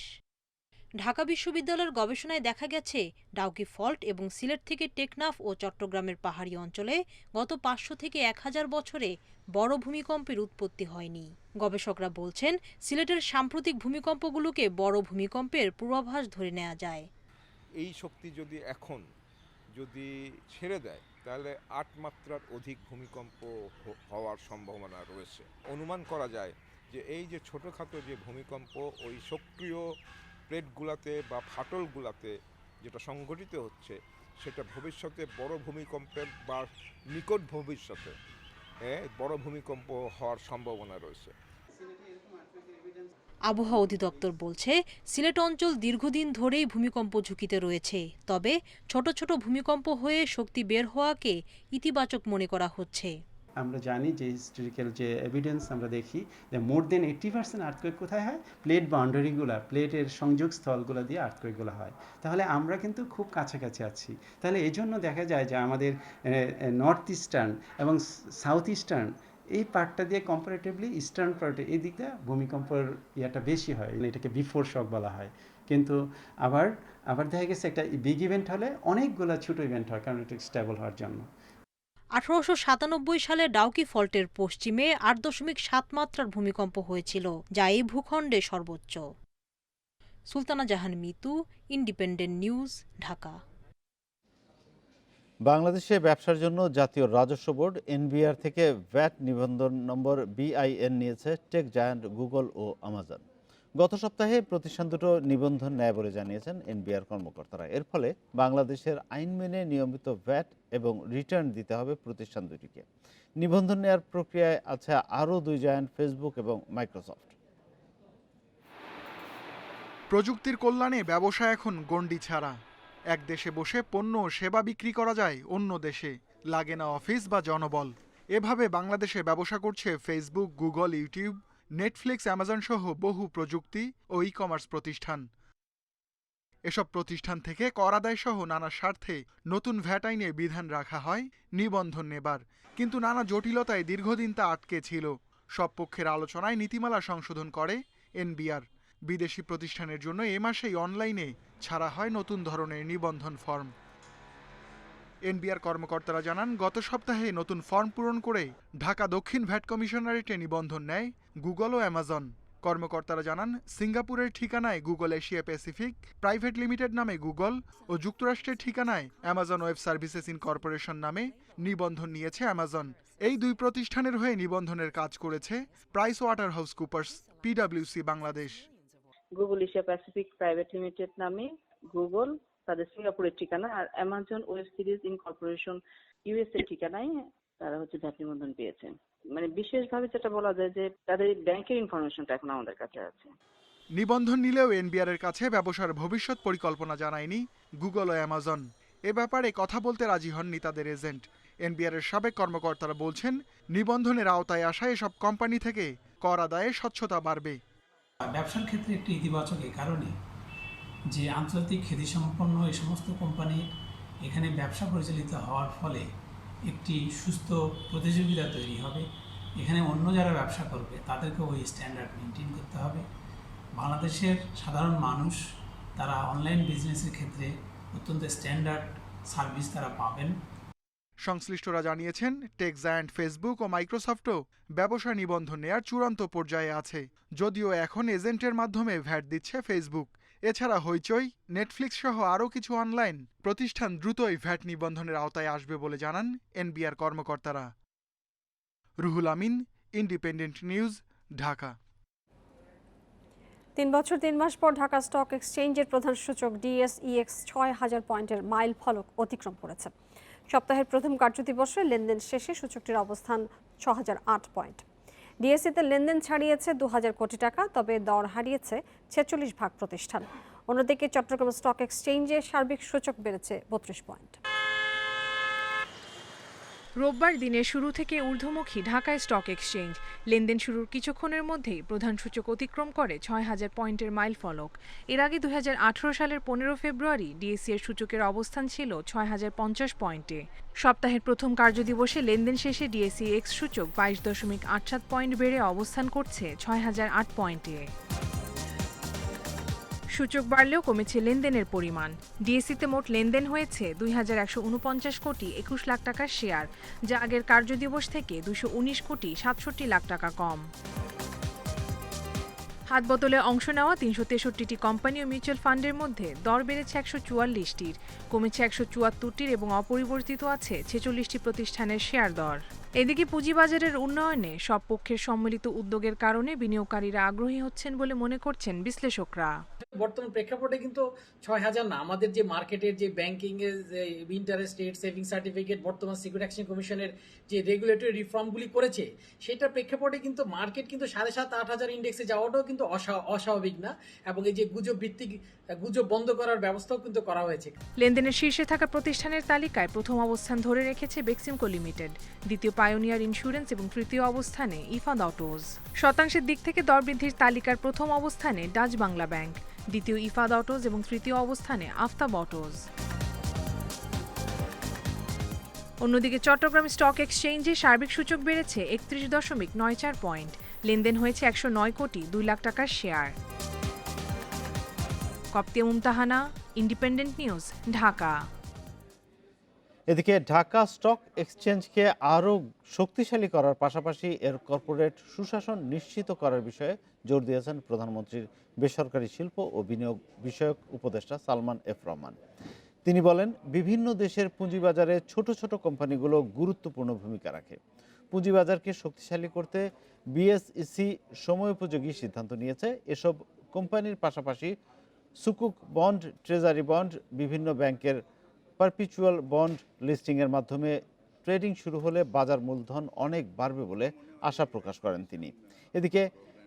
ঢাকা বিশ্ববিদ্যালয়ের গবেষণায় দেখা গেছে ডাউকি ফল্ট এবং সিলেট থেকে টেকনাফ ও চট্টগ্রামের পাহাড়ি অঞ্চলে গত 500 থেকে 1000 বছরে বড় ভূমিকম্পের উৎপত্তি হয়নি। গবেষকরা বলছেন সিলেটের সাম্প্রতিক ভূমিকম্পগুলোকে বড় ভূমিকম্পের পূর্বাভাস ধরে নেওয়া যায়। এই শক্তি যদি ছেড়ে দেয় তাহলে 8 মাত্রার অধিক ভূমিকম্প হওয়ার সম্ভাবনা রয়েছে। অনুমান করা যায় যে এই যে ছোটোখাটো যে ভূমিকম্প ওই সক্রিয় প্লেটগুলাতে বা ফাটলগুলাতে যেটা সংঘটিত হচ্ছে সেটা ভবিষ্যতে বড় ভূমিকম্পের বা নিকট ভবিষ্যতে বড় ভূমিকম্প হওয়ার সম্ভাবনা রয়েছে। আবহাওয়া অধিদপ্তর বলছে সিলেট অঞ্চল দীর্ঘদিন ধরেই ভূমিকম্প ঝুঁকিতে রয়েছে, তবে ছোট ছোট ভূমিকম্প হয়ে শক্তি বের হওয়াকে ইতিবাচক মনে করা হচ্ছে। আমরা জানি যে হিস্টোরিক্যাল যে এভিডেন্স আমরা দেখি যে মোর দেন 80% আর্থকোয়েক কোথায় হয়, প্লেট বাউন্ডারিগুলো, প্লেটের সংযোগ স্থলগুলো দিয়ে আর্থকোয়েকগুলো হয়। তাহলে আমরা কিন্তু খুব কাছাকাছি আছি। তাহলে এই জন্য দেখা যায় যে আমাদের নর্থ ইস্টার্ন এবং সাউথ ইস্টার্ন এই পার্টটা দিয়ে কম্পারেটিভলি ইস্টার্ন পার্টে এই দিকটা ভূমিকম্পের ইয়েটা বেশি হয়, এটাকে বিফোর শক বলা হয়। কিন্তু আবার দেখা গেছে একটা বিগ ইভেন্ট হলে অনেকগুলো ছোট ইভেন্ট হয়, কারণ এটা স্টেবল হওয়ার জন্য। 1897 সালে ডাউকি ফল্টের পশ্চিমে 8.7 মাত্রার ভূমিকম্প হয়েছিল, যা এই ভূখণ্ডে সর্বোচ্চ। সুলতানা জাহান মিতু, ইন্ডিপেন্ডেন্ট নিউজ, ঢাকা। বাংলাদেশে ব্যবসার জন্য জাতীয় রাজস্ব বোর্ড এনবিআর থেকে ভ্যাট নিবন্ধন নম্বর BIN নিয়েছে টেক জায়ান্ট গুগল ও আমাজন। গত সপ্তাহে প্রতিষ্ঠান দুটো নিবন্ধন নেয় বলে জানিয়েছেন এনবিআর কর্মকর্তারা। এর ফলে বাংলাদেশের আইন মেনে নিয়মিত ভ্যাট এবং রিটার্ন দিতে হবে প্রতিষ্ঠান দুটিকে। নিবন্ধন নেওয়ার প্রক্রিয়ায় আছে আরও 2 জায়ান্ট, ফেসবুক এবং মাইক্রোসফট। প্রযুক্তির কল্যাণে ব্যবসা এখন গণ্ডি ছাড়া। এক দেশে বসে পণ্য ও সেবা বিক্রি করা যায় অন্য দেশে, লাগে না অফিস বা জনবল। এভাবে বাংলাদেশে ব্যবসা করছে Facebook, Google, YouTube, Netflix, Amazon সহ বহু প্রযুক্তি ও ই কমার্স প্রতিষ্ঠান। এসব প্রতিষ্ঠান থেকে কর আদায় সহ নানা স্বার্থে নতুন ভ্যাট আইনে বিধান রাখা হয় নিবন্ধন নেবার, কিন্তু নানা জটিলতায় দীর্ঘদিন তা আটকে ছিল। সব পক্ষের আলোচনায় নীতিমালা সংশোধন করে এনবিআর। বিদেশি প্রতিষ্ঠানের জন্য এ মাসেই অনলাইনে ছাড়া হয় নতুন ধরনের নিবন্ধন ফর্ম। এনবিআর কর্মকর্তারা জানান, গত সপ্তাহে নতুন ফর্ম পূরণ করে ঢাকা দক্ষিণ ভ্যাট কমিশনারেটে নিবন্ধন নেয় গুগল ও অ্যামাজন। কর্মকর্তারা জানান, সিঙ্গাপুরের ঠিকানায় Google Asia Pacific private limited নামে গুগল ও যুক্তরাষ্ট্রের ঠিকানায় অ্যামাজন ওয়েব সার্ভিসেস ইনকর্পোরেশন নামে নিবন্ধন নিয়েছে অ্যামাজন। এই দুই প্রতিষ্ঠানের হয়ে নিবন্ধনের কাজ করেছে PricewaterhouseCoopers PwC Bangladesh. Google Asia Pacific private limited নামে গুগল তাদের সিঙ্গাপুরের ঠিকানা, আর Amazon web series incorporation USA ঠিকানায় তারা ভ্যাট নিবন্ধন পেয়েছেন। মানে বিশেষভাবে যেটা বলা যায় যে তাদের ব্যাংকের ইনফরমেশনটা এখন আমাদের কাছে আছে। নিবন্ধন নিলেও এনবিআর এর কাছে ব্যবসার ভবিষ্যৎ পরিকল্পনা জানায়নি গুগল ও অ্যামাজন। এ ব্যাপারে কথা বলতে রাজি হননি তাদের এজেন্ট। এনবিআর এর সাবেক কর্মকর্তারা বলছেন, নিবন্ধনের আওতায় আসা এসব কোম্পানি থেকে কর আদায়ে স্বচ্ছতা বাড়বে। ব্যবসার ক্ষেত্রে একটি ইতিবাচক এই কারণে যে আন্তর্জাতিক খ্যাতিসম্পন্ন এই সমস্ত কোম্পানি এখানে ব্যবসা পরিচালিত হওয়ার ফলে একটি সুস্থ প্রতিযোগিতা তৈরি হবে। এখানে অন্য যারা ব্যবসা করবে তাদেরকে ওই স্ট্যান্ডার্ড মেনটেন করতে হবে। বাংলাদেশের সাধারণ মানুষ তারা অনলাইন বিজনেসের ক্ষেত্রে অত্যন্ত স্ট্যান্ডার্ড সার্ভিস তারা পাবেন। সংশ্লিষ্টরা জানিয়েছেন, টেক জায়ান্ট ফেসবুক ও মাইক্রোসফটও ব্যবসা নিবন্ধন নেয়ার চূড়ান্ত পর্যায়ে আছে। যদিও এখন এজেন্টের মাধ্যমে ভ্যাট দিচ্ছে ফেসবুক। এছাড়া হইচই, নেটফ্লিক্স সহ আরও কিছু অনলাইন প্রতিষ্ঠান দ্রুতই ভ্যাট নিবন্ধনের আওতায় আসবে বলে জানান এনবিআর কর্মকর্তারা। Ruhul Amin, independent news, Dhaka. 3 বছর 3 মাস পর ঢাকা স্টক এক্সচেঞ্জের প্রধান সূচক DSEX 6000 পয়েন্টের মাইল ফলক অতিক্রম করেছে। সপ্তাহের প্রথম কার্যদিবসে লেনদেন শেষে সূচকটির অবস্থান 6008 পয়েন্ট। ডিএসইতে লেনদেন ছাড়িয়েছে 2000 কোটি টাকা, তবে দর হারিয়েছে 46 ভাগ প্রতিষ্ঠান। অন্যদিকে চট্টগ্রাম স্টক এক্সচেঞ্জে সার্বিক সূচক বেড়েছে 32 পয়েন্ট। রোববার দিনের শুরু থেকে ঊর্ধ্বমুখী ঢাকায় স্টক এক্সচেঞ্জ। লেনদেন শুরুর কিছুক্ষণের মধ্যেই প্রধান সূচক অতিক্রম করে ৬,০০০ পয়েন্টের মাইলফলক। এর আগে ২০১৮ সালের ১৫ ফেব্রুয়ারি ডিএসই এর সূচকের অবস্থান ছিল ৬,০৫০ পয়েন্টে। সপ্তাহের প্রথম কার্যদিবসে লেনদেন শেষে ডিএসই এক্স সূচক ২২.৮৭ পয়েন্ট বেড়ে অবস্থান করছে ৬,০০৮ পয়েন্টে। সূচক বাড়লেও কমেছে লেনদেনের পরিমাণ। ডিএসইতে মোট লেনদেন হয়েছে ২,১৪৯ কোটি ২১ লাখ টাকার শেয়ার, যা আগের কার্যদিবস থেকে ২১৯ কোটি ৬৭ লাখ টাকা কম। হাতবদলে অংশ নেওয়া ৩৬৩টি কোম্পানি ও মিউচুয়াল ফান্ডের মধ্যে দর বেড়েছে ১৪৪টির, কমেছে ১৭৪টির এবং অপরিবর্তিত আছে ৪৬টি প্রতিষ্ঠানের শেয়ার দর। এদিকে পুঁজিবাজারের উন্নয়নে সব পক্ষের সম্মিলিত উদ্যোগের কারণে বিনিয়োগকারীরা আগ্রহী হচ্ছেন বলে মনে করছেন বিশ্লেষকরা। বর্তমান প্রেক্ষাপটে কিন্তু ৬,০০০ না, আমাদের যে মার্কেটের যে ব্যাংকিং এর যে ইন্টারেস্ট রেট, সেভিং সার্টিফিকেট, বর্তমান সিকিউরিটি এক্সচেঞ্জ কমিশনের যে রেগুলেটরি রিফর্মগুলি করেছে, সেটা প্রেক্ষাপটে কিন্তু মার্কেট কিন্তু ৭,৫০০-৮,০০০ ইন্ডেক্সে যাওয়াটাও কিন্তু অস্বাভাবিক না, এবং এই যে গুজব ভিত্তিক গুজব বন্ধ করার ব্যবস্থাও কিন্তু করা হয়েছে। লেনদেনের শীর্ষে থাকা প্রতিষ্ঠানের তালিকায় প্রথম অবস্থান ধরে রেখেছে বেক্সিমকো লিমিটেড, দ্বিতীয় পায়োনিয়ার ইন্স্যুরেন্স এবং তৃতীয় অবস্থানে ইফাদ অটোজ। শতাংশের দিক থেকে দর বৃদ্ধির তালিকার প্রথম অবস্থানে ডাচ বাংলা ব্যাংক, দ্বিতীয় ইফাদ অটোজ এবং তৃতীয় অবস্থানে আফতাব অটোজ। অন্যদিকে চট্টগ্রাম স্টক এক্সচেঞ্জে সার্বিক সূচক বেড়েছে ৩১.৯৪ পয়েন্ট। লেনদেন হয়েছে ১০৯ কোটি ২ লাখ টাকার share. Koptia Mumtahana, independent news, Dhaka. এদিকে ঢাকা স্টক এক্সচেঞ্জকে আরও শক্তিশালী করার পাশাপাশি এর কর্পোরেট সুশাসন নিশ্চিত করার বিষয়ে জোর দিয়েছেন প্রধানমন্ত্রীর বেসরকারি শিল্প ও বিনিয়োগ বিষয়ক উপদেষ্টা সালমান এফ রহমান। তিনি বলেন, বিভিন্ন দেশের পুঁজিবাজারে ছোট ছোট কোম্পানিগুলো গুরুত্বপূর্ণ ভূমিকা রাখে। পুঁজিবাজারকে শক্তিশালী করতে বিএসইসি সময়োপযোগী সিদ্ধান্ত নিয়েছে। এসব কোম্পানির পাশাপাশি সুকুক বন্ড, ট্রেজারি বন্ড, বিভিন্ন ব্যাংকের পারপিচুয়াল বন্ড লিস্টিংয়ের মাধ্যমে ট্রেডিং শুরু হলে বাজার মূলধন অনেক বাড়বে বলে আশা প্রকাশ করেন তিনি। এদিকে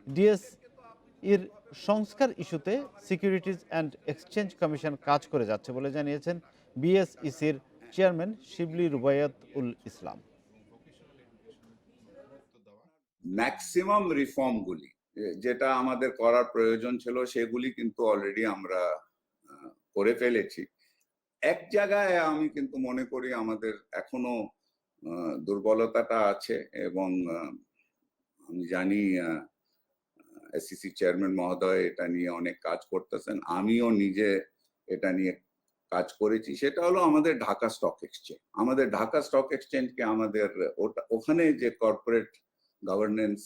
ডিএসইর সংস্কার ইস্যুতে সিকিউরিটিজ অ্যান্ড এক্সচেঞ্জ কমিশন কাজ করে যাচ্ছে বলে জানিয়েছেন বিএসইসির চেয়ারম্যান শিবলি রুবায়াত উল ইসলাম। ম্যাক্সিমাম রিফর্মগুলি যেটা আমাদের করার প্রয়োজন ছিল সেগুলি কিন্তু অলরেডি আমরা করে ফেলেছি। এক জায়গায় আমি কিন্তু মনে করি আমাদের এখনো দুর্বলতাটা আছে, এবং আমি জানি এসসিসি চেয়ারম্যান মহোদয় এটা নিয়ে অনেক কাজ করতেছেন, আমিও নিজে এটা নিয়ে কাজ করেছি। সেটা হলো আমাদের ঢাকা স্টক এক্সচেঞ্জ। আমাদের ঢাকা স্টক এক্সচেঞ্জকে আমাদের ওখানে যে কর্পোরেট গভর্নেন্স,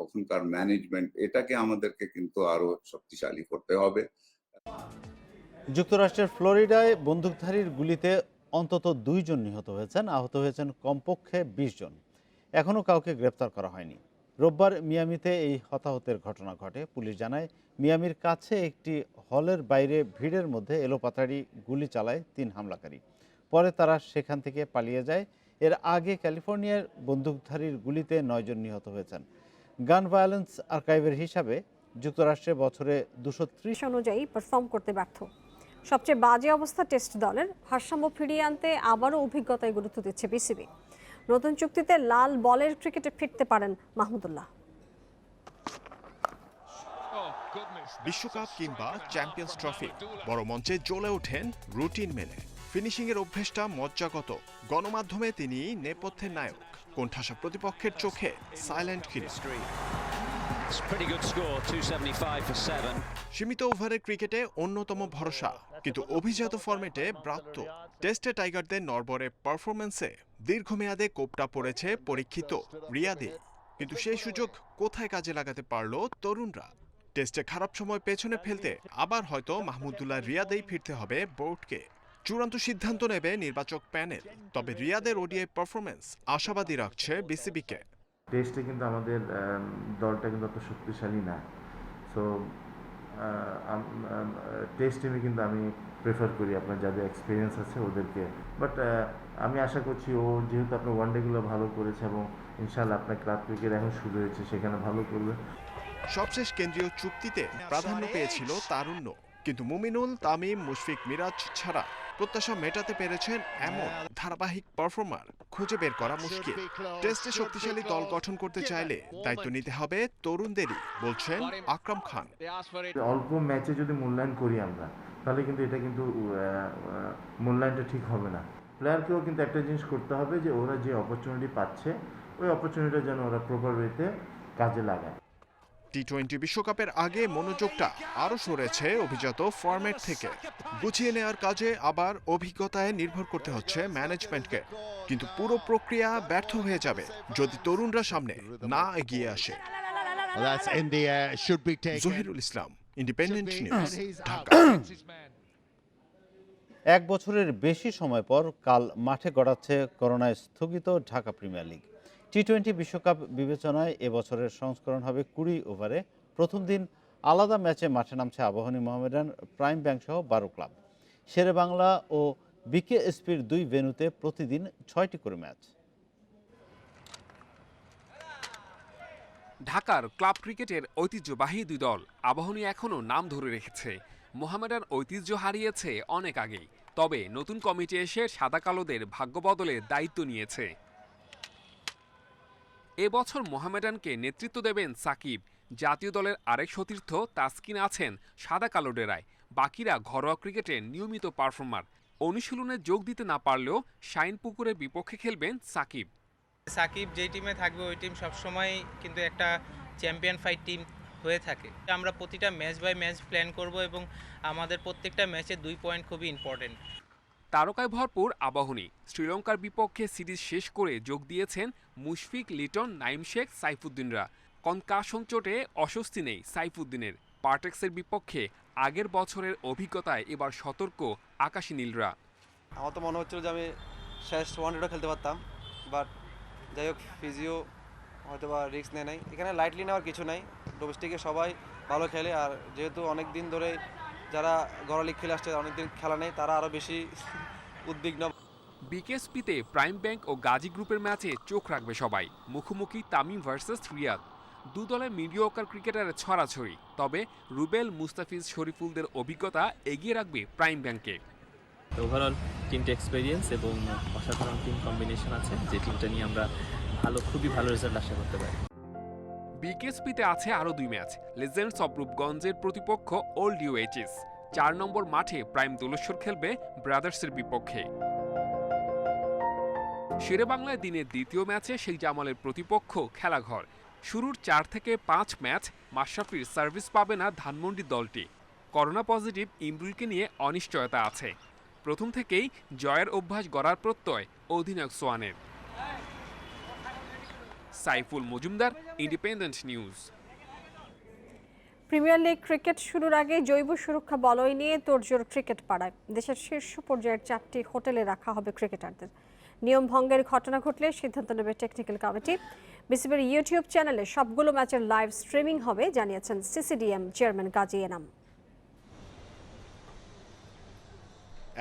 ওখানকার ম্যানেজমেন্ট, এটাকে আমাদেরকে কিন্তু আরো শক্তিশালী করতে হবে। যুক্তরাষ্ট্রের ফ্লোরিডায় বন্দুকধারীর গুলিতে অন্তত ২ জন নিহত হয়েছেন, আহত হয়েছেন কমপক্ষে ২০ জন। এখনও কাউকে গ্রেপ্তার করা হয়নি। রোববার মিয়ামিতে এই হতাহতের ঘটনা ঘটে। পুলিশ জানায়, মিয়ামির কাছে একটি হলের বাইরে ভিড়ের মধ্যে এলোপাতাড়ি গুলি চালায় ৩ হামলাকারী। পরে তারা সেখান থেকে পালিয়ে যায়। এর আগে ক্যালিফোর্নিয়ার বন্দুকধারীর গুলিতে ৯ জন নিহত হয়েছেন। গান ভায়োলেন্স আর্কাইভের হিসাবে যুক্তরাষ্ট্রে বছরে ২৩০ অনুযায়ী পারফর্ম করতে ব্যর্থ। সবচেয়ে বাজে অবস্থা টেস্ট দলের। ভারসাম্য ফিরিয়ে আনতে আবারও অভিজ্ঞতায় গুরুত্ব দিচ্ছে বিসিবি। নতুন চুক্তিতে লাল বলের ক্রিকেটে ফিরতে পারেন মাহমুদুল্লাহ। বিশ্বকাপ কিংবা চ্যাম্পিয়ন্স ট্রফি বড় মঞ্চে জ্বলে ওঠেন রুটিন মেনে। ফিনিশিংয়ের অভ্যেসটা মজ্জাগত। গণমাধ্যমে তিনি নেপথ্যের নায়ক, কোণঠাসা প্রতিপক্ষের চোখে সাইলেন্ট কিলার। সীমিত ওভারের ক্রিকেটে অন্যতম ভরসা, কিন্তু অভিজাত ফরম্যাটে ব্রাত্য। টেস্টে টাইগারদের নড়বড়ে পারফরম্যান্সে দীর্ঘমেয়াদে কোপটা পড়েছে পরীক্ষিত রিয়াদে। কিন্তু সেই সুযোগ কোথায় কাজে লাগাতে পারল তরুণরা? টেস্টে খারাপ সময় পেছনে ফেলতে আবার হয়তো মাহমুদুল্লাহ রিয়াদেই ফিরতে হবে বোর্ডকে। চূড়ান্ত সিদ্ধান্ত নেবে নির্বাচক প্যানেল। তবে রিয়াদের ওডিআই পারফরম্যান্স আশাবাদী রাখছে বিসিবিকে। টেস্টে কিন্তু আমাদের দলটা কিন্তু অত শক্তিশালী না। সো টেস্ট টিমে কিন্তু আমি প্রেফার করি আপনার যাদের এক্সপিরিয়েন্স আছে ওদেরকে। বাট আমি আশা করছি ও যেহেতু আপনার ওয়ানডেগুলো ভালো করেছে এবং ইনশাআল্লাহ আপনার ক্লাব ক্রিকেট এখন শুরু হয়েছে, সেখানে ভালো করবে। সবশেষ কেন্দ্রীয় চুক্তিতে প্রাধান্য পেয়েছিল তারুণ্য। কিন্তু মুমিনুল, তামিম, মুশফিক, মিরাজ ছাড়া প্রত্যাশা মেটাতে পেরেছেন এমন ধারাবাহিক পারফর্মার খুঁজে বের করা মুশকিল। টেস্টে শক্তিশালী দল গঠন করতে চাইলে দায়িত্ব নিতে হবে তরুণদেরই, বলছেন আকরাম খান। অল্প ম্যাচে যদি মূল্যায়ন করি আমরা, তাহলে কিন্তু এটা কিন্তু মূল্যায়নটা ঠিক হবে না। প্লেয়ারকেও কিন্তু একটা জিনিস করতে হবে যে ওরা যে অপরচুনিটি পাচ্ছে, ওই অপরচুনিটিটা যেন ওরা প্রপার ওয়েতে কাজে লাগায়। টি-20 বিশ্বকাপের আগে মনোযোগটা আরও সরেছে অভিজাত ফরম্যাট থেকে। গুছিয়ে নেওয়ার কাজে আবার অভিজ্ঞতায় নির্ভর করতে হচ্ছে ম্যানেজমেন্টকে। কিন্তু পুরো প্রক্রিয়া ব্যর্থ হয়ে যাবে যদি তরুণরা সামনে না এগিয়ে আসে। জহিরুল ইসলাম, ইন্ডিপেন্ডেন্ট নিউজ, ঢাকা। 1 বছরের বেশি সময় পর কাল মাঠে গড়াচ্ছে করোনায় স্থগিত ঢাকা প্রিমিয়ার লিগ। টি-20 বিশ্বকাপ বিবেচনায় এবছরের সংস্করণ হবে 20 ওভারে। প্রথম দিন আলাদা ম্যাচে মাঠে নামছে আবাহনী, মোহামেডান, প্রাইম ব্যাংক সহ 12 ক্লাব। শেরেবাংলা ও বিকেএসপির 2 ভেন্যুতে প্রতিদিন 6টি করে ম্যাচ। ঢাকার ক্লাব ক্রিকেটের ঐতিহ্যবাহী 2 দল আবাহনী এখনও নাম ধরে রেখেছে। মোহামেডান ঐতিহ্য হারিয়েছে অনেক আগেই, তবে নতুন কমিটি এসে সাদা কালোদের ভাগ্য বদলের দায়িত্ব নিয়েছে। এবছর মোহামেডানকে নেতৃত্ব দেবেন সাকিব। জাতীয় দলের আরেক সতীর্থ তাসকিন আছেন সাদা কালো ডেরায়। বাকিরা ঘরোয়া ক্রিকেটে নিয়মিত পারফর্মার। অনুশীলনে যোগ দিতে না পারলেও শাইনপুকুরের বিপক্ষে খেলবেন সাকিব। সাকিব যেই টিমে থাকবে ওই টিম সবসময় কিন্তু একটা চ্যাম্পিয়ন ফাইট টিম হয়ে থাকে। আমরা প্রতিটা ম্যাচ বাই ম্যাচ প্ল্যান করব এবং আমাদের প্রত্যেকটা ম্যাচে 2 পয়েন্ট খুবই ইম্পর্টেন্ট। তারকায় ভরপুর আবাহনী। শ্রীলঙ্কার বিপক্ষে সিরিজ শেষ করে যোগ দিয়েছেন মুশফিক, লিটন, নাইম শেখ, সাইফুদ্দিনরা। কনকাশন চোটে অস্বস্তি নেই সাইফুদ্দিনের। পার্টেক্সের বিপক্ষে আগের বছরের অভিজ্ঞতায় এবার সতর্ক আকাশী নীলরা। আমার তো মনে হচ্ছিল যে আমি শেষ 100ও খেলতে পারতাম, বাট যাই হোক ফিজিও হয়তো বা রিস্ক নেয় নাই। এখানে লাইটলি নেওয়ার কিছু নাই, ডোমেস্টিকে সবাই ভালো খেলে। আর যেহেতু অনেক দিন ধরে যারা ঘরোয়া লিগ খেলে আসছে, অনেকদিন খেলা নেই, তারা আরও বেশি উদ্বিগ্ন। বিকেএসপিতে প্রাইম ব্যাংক ও গাজী গ্রুপের ম্যাচে চোখ রাখবে সবাই। মুখোমুখি তামিম ভার্সেস রিয়াদ। 2 দলের মিডিওকার ক্রিকেটারের ছড়াছড়ি, তবে রুবেল, মুস্তাফিজ, শরীফুলদের অভিজ্ঞতা এগিয়ে রাখবে প্রাইম ব্যাংকে। ওভারঅল টিমটা এক্সপেরিয়েন্স এবং অসাধারণ টিম কম্বিনেশন আছে, যে টিমটা নিয়ে আমরা খুবই ভালো রেজাল্ট আশা করতে পারি। বিকেএসপিতে আছে আরও 2 ম্যাচ। লেজেন্ডস অব রূপগঞ্জের প্রতিপক্ষ ওল্ড ইউএইচএস। 4 নম্বর মাঠে প্রাইম দোলেশ্বর খেলবে ব্রাদার্সের বিপক্ষে। শেরেবাংলায় দিনের দ্বিতীয় ম্যাচে শেখ জামালের প্রতিপক্ষ খেলাঘর। শুরুর 4 থেকে 5 ম্যাচ মাশরাফির সার্ভিস পাবে না ধানমন্ডি দলটি। করোনা পজিটিভ ইমরুলকে নিয়ে অনিশ্চয়তা আছে। প্রথম থেকেই জয়ের অভ্যাস গড়ার প্রত্যয় অধিনায়ক সোয়ানের। Saiful Majumder, independent news. Premier league cricket শুরুর আগে জৈব সুরক্ষা বলয় নিয়ে তোড়জোড় ক্রিকেট পাড়ায়। দেশের শীর্ষ পর্যায়ের 4টি হোটেলে রাখা হবে ক্রিকেটারদের। নিয়ম ভঙ্গের ঘটনা ঘটলে সিদ্ধান্ত নেবে টেকনিক্যাল কমিটি। বিসিবির ইউটিউব চ্যানেলে সবগুলো ম্যাচের লাইভ স্ট্রিমিং হবে, জানিয়েছেন সিসিডিএম চেয়ারম্যান গাজী এনাম।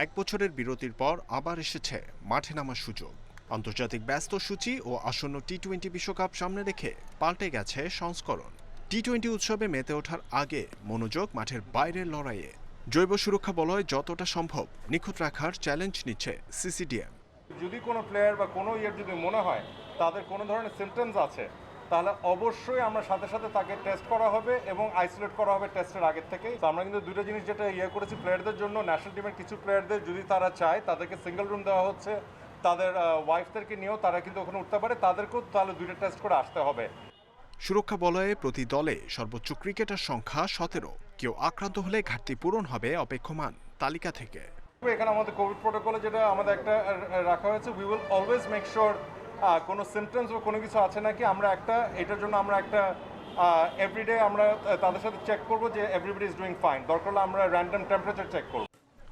1 বছরের বিরতির পর আবার এসেছে মাঠে নামার সুযোগ। আন্তর্জাতিক ব্যস্ত সূচি ও আসন্ন টি-20 বিশ্বকাপ সামনে রেখে পাল্টে গেছে সংস্করণ। টি-20 উৎসবে মেতে ওঠার আগে মনোযোগ মাঠের বাইরের লড়াইয়ে। জৈব সুরক্ষা বলয় যতটা সম্ভব নিখুঁত রাখার চ্যালেঞ্জ নিচ্ছে সিসিডিএম। যদি কোনো প্লেয়ার বা কোনো যদি মনে হয় তাদের কোনো ধরনের সিমটমস আছে, তাহলে অবশ্যই আমরা সাথে সাথে তাকে টেস্ট করা হবে এবং আইসোলেট করা হবে টেস্টের আগের থেকেই। তো আমরা কিন্তু 2টা জিনিস যেটা করেছি প্লেয়ারদের জন্য, ন্যাশনাল টিমের কিছু প্লেয়ারদের যদি তারা চায় তাদেরকে সিঙ্গেল রুম দেওয়া হচ্ছে, তাদের ওয়াইফদেরকে নিয়েও তারা কিন্তু ওখানে উঠতে পারে, তাদেরকেও তাহলে 2টা টেস্ট করে আসতে হবে। সুরক্ষা বলয়ে প্রতি দলে সর্বোচ্চ ক্রিকেটার সংখ্যা 17। কেউ আক্রান্ত হলে ঘাটতি পূরণ হবে অপেক্ষমান তালিকা থেকে। এখানে আমাদের কোভিড প্রোটোকলে যেটা আমাদের একটা রাখা হয়েছে, we will always make sure কোনো সিমটমস বা কোনো কিছু আছে নাকি। আমরা এটার জন্য আমরা একটা এভরিডে আমরা তাদের সাথে চেক করব যে এভরিবডি ইজ ডুইং ফাইন। দরকার হলে আমরা র্যান্ডম টেম্পারেচার চেক করব।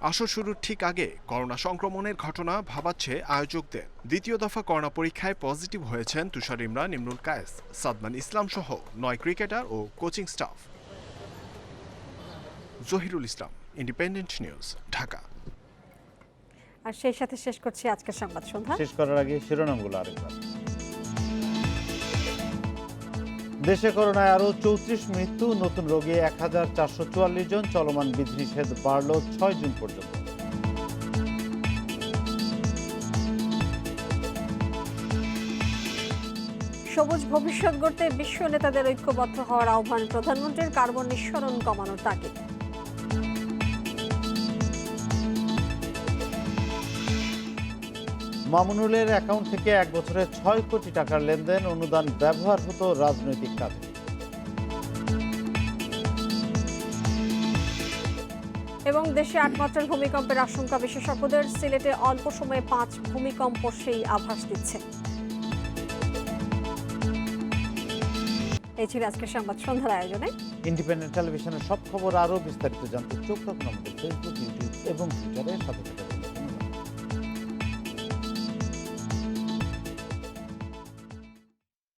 আসর শুরুর ঠিক আগে করোনা সংক্রমণের ঘটনা ভাবাচ্ছে আয়োজকদের। দ্বিতীয় দফা করোনা পরীক্ষায় পজিটিভ হয়েছেন তুষার ইমরান, ইমরুল কায়েস, সাদমান ইসলাম সহ 9 ক্রিকেটার ও কোচিং স্টাফ। জহিরুল ইসলাম, ইন্ডিপেন্ডেন্ট নিউজ, ঢাকা। আর সেই সাথে শেষ করছি আজকের সংবাদ সন্ধ্যা। শেষ করার আগে শিরোনামগুলো আরেকবার। দেশে করোনায় আরও 34 মৃত্যু, নতুন রোগী 1444 জন, চলমান বিধিনিষেধ বাড়ল 6 জুন পর্যন্ত। সবুজ ভবিষ্যৎ গড়তে বিশ্ব নেতাদের ঐক্যবদ্ধ হওয়ার আহ্বান প্রধানমন্ত্রীর, কার্বন নিঃসরণ কমানোর তাগিদ। মামুনুলের অ্যাকাউন্ট থেকে 1 বছরে 6 কোটি টাকার লেনদেন, অনুদান ব্যবহার হতো রাজনৈতিক কাজে। এবং দেশে 8 মাত্রার ভূমিকম্পের আশঙ্কা বিশেষজ্ঞদের, সিলেটে অল্প সময়ে 5 ভূমিকম্প সেই আভাস দিচ্ছে। এই ছিল আজকের সংবাদ সন্ধ্যার আয়োজনে। ইন্ডিপেন্ডেন্ট টেলিভিশনের সব খবর আরও বিস্তারিত জানতে চোখ রাখুন আমাদের ফেসবুক, ইউটিউব এবং টুইটারে। সাথে থাকুন।